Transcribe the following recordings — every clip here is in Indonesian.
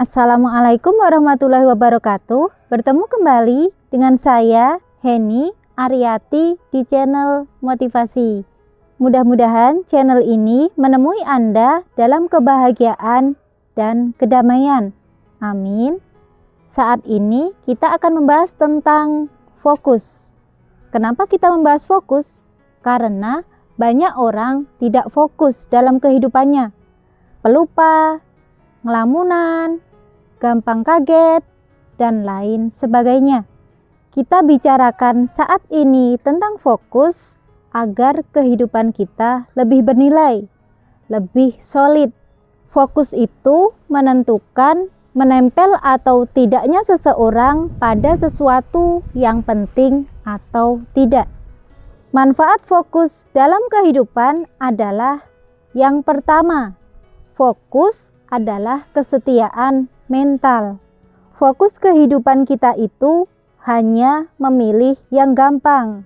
Assalamualaikum warahmatullahi wabarakatuh. Bertemu kembali dengan saya, Heni Ariati, di channel Motivasi. Mudah-mudahan channel ini menemui Anda dalam kebahagiaan dan kedamaian. Amin. Saat ini kita akan membahas tentang fokus. Kenapa kita membahas fokus? Karena banyak orang tidak fokus dalam kehidupannya. Pelupa, ngelamunan, gampang kaget, dan lain sebagainya. Kita bicarakan saat ini tentang fokus agar kehidupan kita lebih bernilai, lebih solid. Fokus itu menentukan menempel atau tidaknya seseorang pada sesuatu yang penting atau tidak. Manfaat fokus dalam kehidupan adalah yang pertama, fokus adalah kesetiaan mental. Fokus kehidupan kita itu hanya memilih yang gampang.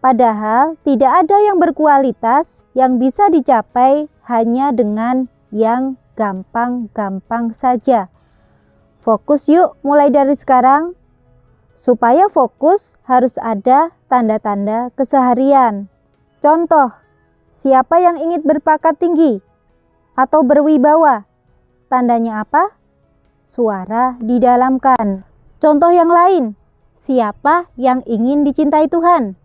Padahal tidak ada yang berkualitas yang bisa dicapai hanya dengan yang gampang-gampang saja. Fokus yuk mulai dari sekarang. Supaya fokus harus ada tanda-tanda keseharian. Contoh, siapa yang ingin berpangkat tinggi atau berwibawa? Tandanya apa? Suara didalamkan. Contoh yang lain, siapa yang ingin dicintai Tuhan?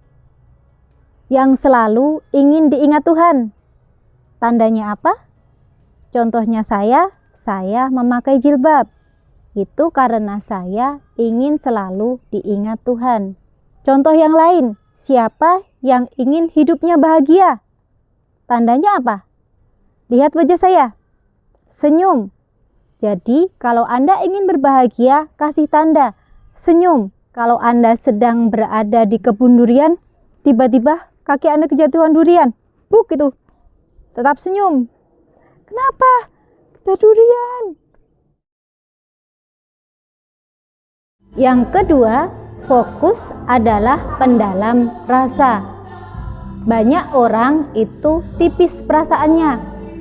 Yang selalu ingin diingat Tuhan. Tandanya apa? Contohnya saya memakai jilbab. Itu karena saya ingin selalu diingat Tuhan. Contoh yang lain, siapa yang ingin hidupnya bahagia? Tandanya apa? Lihat wajah saya. Senyum. Jadi, kalau Anda ingin berbahagia, kasih tanda senyum. Kalau Anda sedang berada di kebun durian, tiba-tiba kaki Anda kejatuhan durian. Buk gitu. Tetap senyum. Kenapa? Kita durian. Yang kedua, fokus adalah pendalam rasa. Banyak orang itu tipis perasaannya,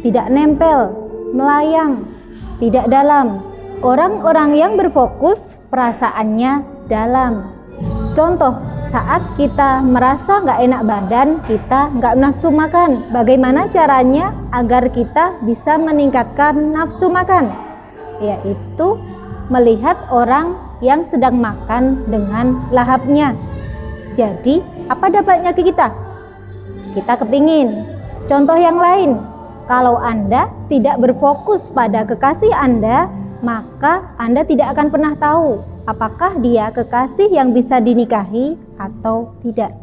tidak nempel, melayang, tidak dalam. Orang-orang yang berfokus perasaannya dalam. Contoh, saat kita merasa nggak enak badan, kita nggak nafsu makan. Bagaimana caranya agar kita bisa meningkatkan nafsu makan? Yaitu melihat orang yang sedang makan dengan lahapnya. Jadi, apa dapatnya ke kita? Kita kepingin. Contoh yang lain, kalau Anda tidak berfokus pada kekasih Anda, maka Anda tidak akan pernah tahu apakah dia kekasih yang bisa dinikahi atau tidak.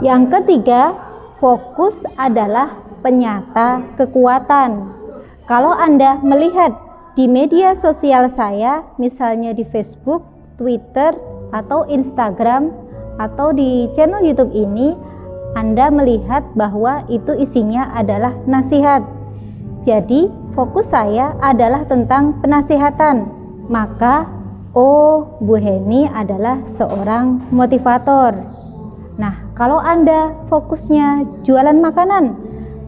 Yang ketiga, fokus adalah penyata kekuatan. Kalau Anda melihat di media sosial saya, misalnya di Facebook, Twitter, atau Instagram, atau di channel YouTube ini, Anda melihat bahwa itu isinya adalah nasihat. Jadi, fokus saya adalah tentang penasihatan. Maka, Bu Heni adalah seorang motivator. Nah, kalau Anda fokusnya jualan makanan,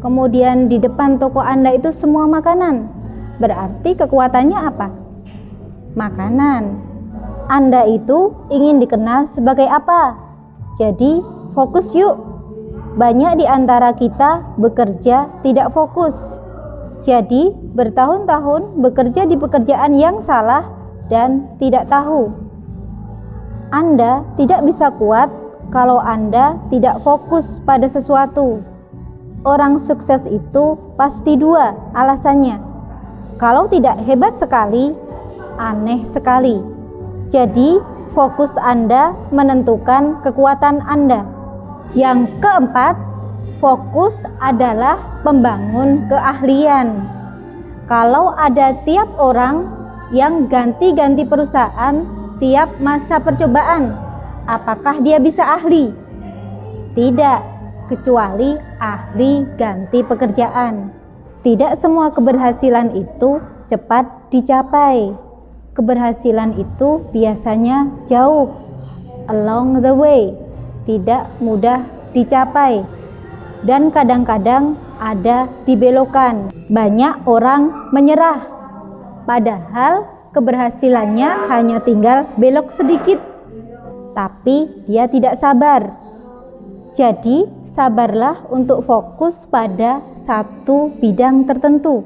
kemudian di depan toko Anda itu semua makanan, berarti kekuatannya apa? Makanan. Anda itu ingin dikenal sebagai apa? Jadi, fokus yuk. Banyak di antara kita bekerja tidak fokus. Jadi, bertahun-tahun bekerja di pekerjaan yang salah dan tidak tahu. Anda tidak bisa kuat kalau Anda tidak fokus pada sesuatu. Orang sukses itu pasti dua alasannya. Kalau tidak hebat sekali, aneh sekali. Jadi, fokus Anda menentukan kekuatan Anda. Yang keempat, fokus adalah membangun keahlian. Kalau ada tiap orang yang ganti-ganti perusahaan tiap masa percobaan, apakah dia bisa ahli? Tidak, kecuali ahli ganti pekerjaan. Tidak semua keberhasilan itu cepat dicapai. Keberhasilan itu biasanya jauh, along the way, tidak mudah dicapai, dan kadang-kadang ada dibelokan. Banyak orang menyerah, padahal keberhasilannya hanya tinggal belok sedikit, tapi dia tidak sabar. Jadi, sabarlah untuk fokus pada satu bidang tertentu.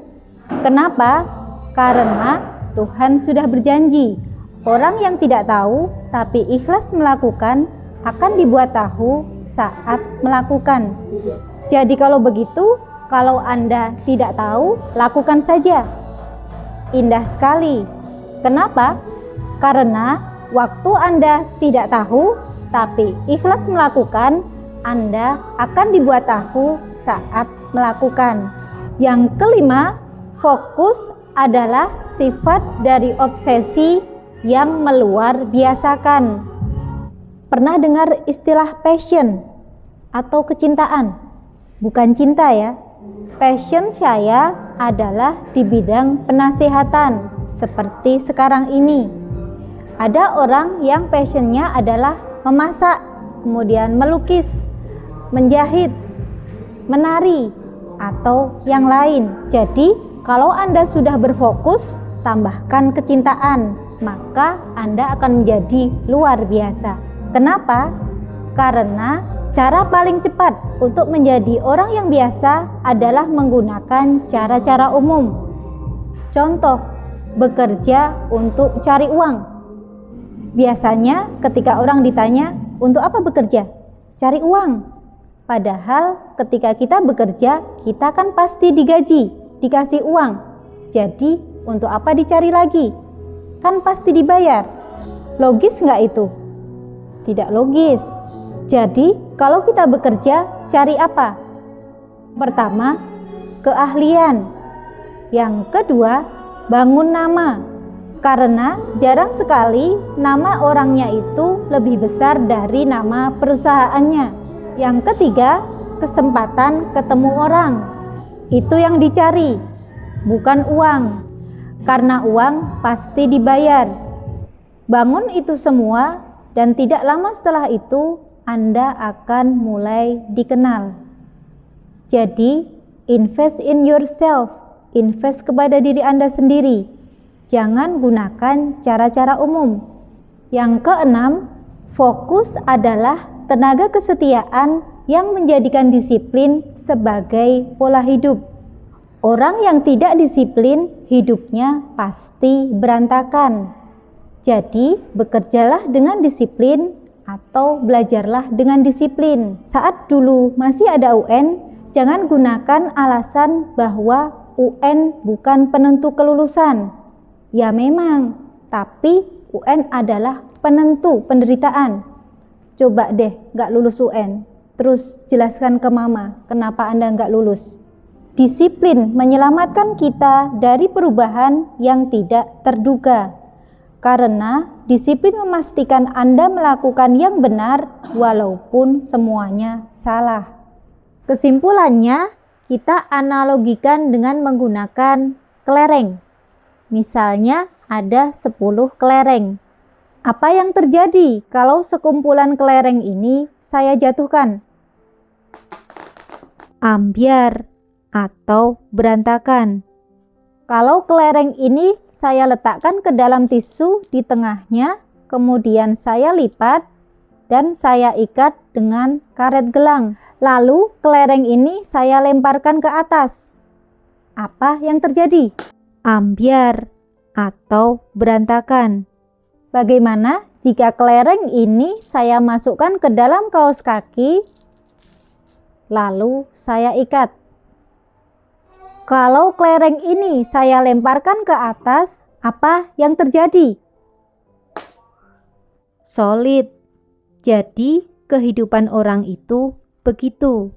Kenapa? Karena Tuhan sudah berjanji, orang yang tidak tahu tapi ikhlas melakukan akan dibuat tahu saat melakukan. Jadi kalau begitu, kalau Anda tidak tahu, lakukan saja. Indah sekali. Kenapa? Karena waktu Anda tidak tahu tapi ikhlas melakukan, Anda akan dibuat tahu saat melakukan. Yang kelima, fokus adalah sifat dari obsesi yang meluar biasakan. Pernah dengar istilah passion atau kecintaan? Bukan cinta ya. Passion saya adalah di bidang penasehatan seperti sekarang ini. Ada orang yang passionnya adalah memasak, kemudian melukis, menjahit, menari, atau yang lain. Jadi, kalau Anda sudah berfokus, tambahkan kecintaan, maka Anda akan menjadi luar biasa. Kenapa? Karena cara paling cepat untuk menjadi orang yang biasa adalah menggunakan cara-cara umum. Contoh, bekerja untuk cari uang. Biasanya ketika orang ditanya, untuk apa bekerja? Cari uang. Padahal ketika kita bekerja, kita kan pasti digaji, dikasih uang. Jadi untuk apa dicari lagi? Kan pasti dibayar. Logis nggak itu? Tidak logis. Jadi kalau kita bekerja, cari apa? Pertama, keahlian. Yang kedua, bangun nama. Karena jarang sekali nama orangnya itu lebih besar dari nama perusahaannya. Yang ketiga, kesempatan ketemu orang. Itu yang dicari, bukan uang. Karena uang pasti dibayar. Bangun itu semua dan tidak lama setelah itu Anda akan mulai dikenal. Jadi, invest in yourself. Invest kepada diri Anda sendiri. Jangan gunakan cara-cara umum. Yang keenam, fokus adalah tenaga kesetiaan yang menjadikan disiplin sebagai pola hidup. Orang yang tidak disiplin, hidupnya pasti berantakan. Jadi, bekerjalah dengan disiplin atau belajarlah dengan disiplin. Saat dulu masih ada UN, jangan gunakan alasan bahwa UN bukan penentu kelulusan. Ya memang, tapi UN adalah penentu penderitaan. Coba deh gak lulus UN, terus jelaskan ke mama kenapa Anda gak lulus. Disiplin menyelamatkan kita dari perubahan yang tidak terduga. Karena disiplin memastikan Anda melakukan yang benar walaupun semuanya salah. Kesimpulannya, kita analogikan dengan menggunakan kelereng. Misalnya ada 10 kelereng. Apa yang terjadi kalau sekumpulan kelereng ini saya jatuhkan? Ambyar atau berantakan. Kalau kelereng ini saya letakkan ke dalam tisu di tengahnya, kemudian saya lipat dan saya ikat dengan karet gelang. Lalu kelereng ini saya lemparkan ke atas. Apa yang terjadi? Ambyar atau berantakan. Bagaimana jika kelereng ini saya masukkan ke dalam kaos kaki, lalu saya ikat? Kalau kelereng ini saya lemparkan ke atas, apa yang terjadi? Solid. Jadi, kehidupan orang itu begitu.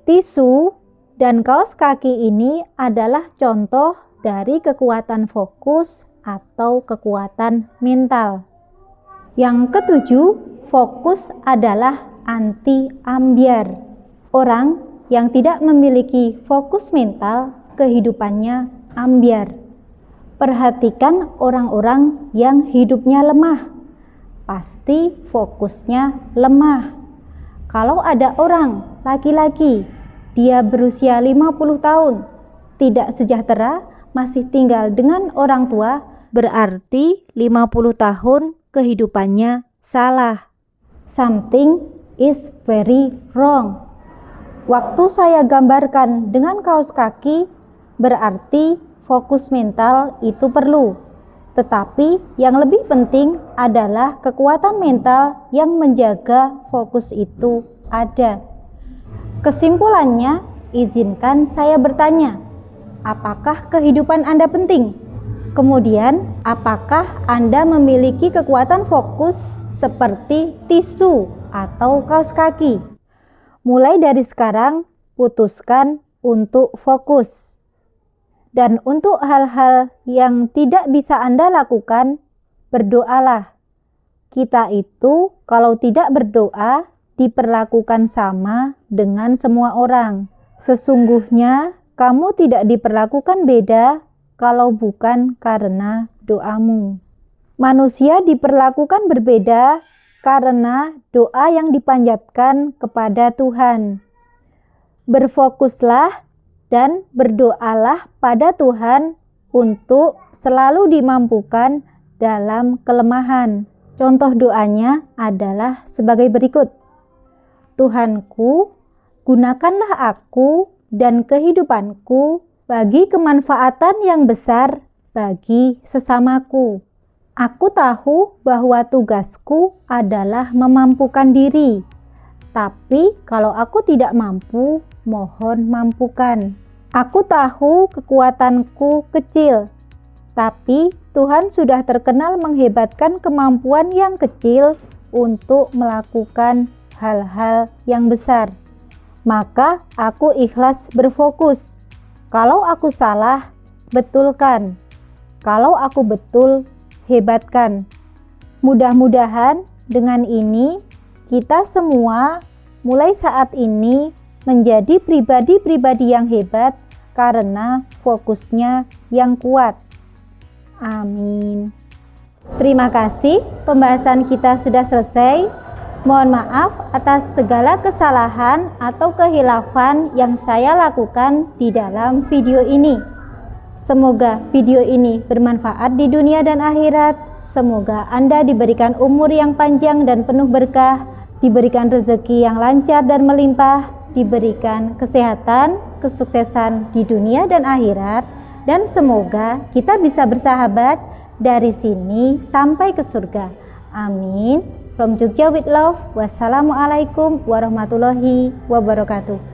Tisu dan kaos kaki ini adalah contoh dari kekuatan fokus atau kekuatan mental. Yang ketujuh, fokus adalah anti ambyar. Orang yang tidak memiliki fokus mental, kehidupannya ambyar. Perhatikan orang-orang yang hidupnya lemah. Pasti fokusnya lemah. Kalau ada orang laki-laki, dia berusia 50 tahun, tidak sejahtera, masih tinggal dengan orang tua, berarti 50 tahun kehidupannya salah. Something is very wrong. Waktu saya gambarkan dengan kaos kaki, berarti fokus mental itu perlu. Tetapi yang lebih penting adalah kekuatan mental yang menjaga fokus itu ada. Kesimpulannya, izinkan saya bertanya, apakah kehidupan Anda penting? Kemudian, apakah Anda memiliki kekuatan fokus seperti tisu atau kaos kaki? Mulai dari sekarang, putuskan untuk fokus. Dan untuk hal-hal yang tidak bisa Anda lakukan, berdoalah. Kita itu kalau tidak berdoa, diperlakukan sama dengan semua orang. Sesungguhnya, kamu tidak diperlakukan beda kalau bukan karena doamu. Manusia diperlakukan berbeda karena doa yang dipanjatkan kepada Tuhan. Berfokuslah dan berdoalah pada Tuhan untuk selalu dimampukan dalam kelemahan. Contoh doanya adalah sebagai berikut. Tuhanku, gunakanlah aku dan kehidupanku bagi kemanfaatan yang besar bagi sesamaku. Aku tahu bahwa tugasku adalah memampukan diri. Tapi kalau aku tidak mampu, mohon mampukan. Aku tahu kekuatanku kecil. Tapi Tuhan sudah terkenal menghebatkan kemampuan yang kecil untuk melakukan hal-hal yang besar. Maka aku ikhlas berfokus. Kalau aku salah, betulkan. Kalau aku betul, hebatkan. Mudah-mudahan dengan ini kita semua mulai saat ini menjadi pribadi-pribadi yang hebat karena fokusnya yang kuat. Amin. Terima kasih, pembahasan kita sudah selesai. Mohon maaf atas segala kesalahan atau kehilafan yang saya lakukan di dalam video ini. Semoga video ini bermanfaat di dunia dan akhirat. Semoga Anda diberikan umur yang panjang dan penuh berkah, diberikan rezeki yang lancar dan melimpah, diberikan kesehatan, kesuksesan di dunia dan akhirat, dan semoga kita bisa bersahabat dari sini sampai ke surga. Amin. From Jogja with Love. Wassalamualaikum warahmatullahi wabarakatuh.